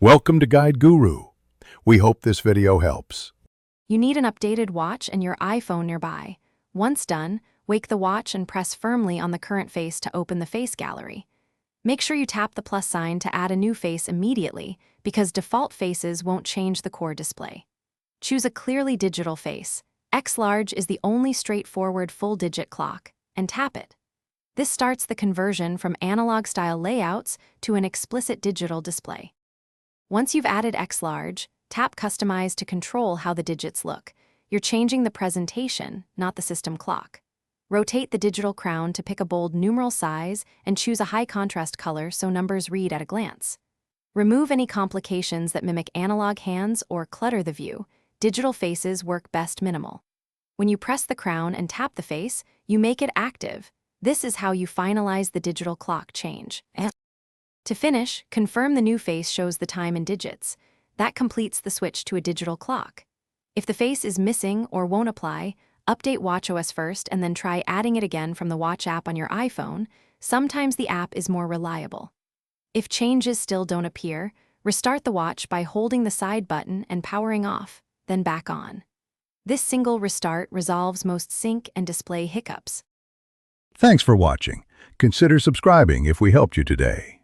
Welcome to Guide Guru. We hope this video helps. You need an updated watch and your iPhone nearby. Once done, wake the watch and press firmly on the current face to open the face gallery. Make sure you tap the plus sign to add a new face immediately because default faces won't change the core display. Choose a clearly digital face. X large is the only straightforward full-digit clock, and tap it. This starts the conversion from analog-style layouts to an explicit digital display. Once you've added X large, tap Customize to control how the digits look. You're changing the presentation, not the system clock. Rotate the digital crown to pick a bold numeral size and choose a high contrast color so numbers read at a glance. Remove any complications that mimic analog hands or clutter the view. Digital faces work best minimal. When you press the crown and tap the face, you make it active. This is how you finalize the digital clock change. To finish, confirm the new face shows the time in digits. That completes the switch to a digital clock. If the face is missing or won't apply, update watchOS first and then try adding it again from the Watch app on your iPhone. Sometimes the app is more reliable. If changes still don't appear, restart the watch by holding the side button and powering off, then back on. This single restart resolves most sync and display hiccups. Thanks for watching. Consider subscribing if we helped you today.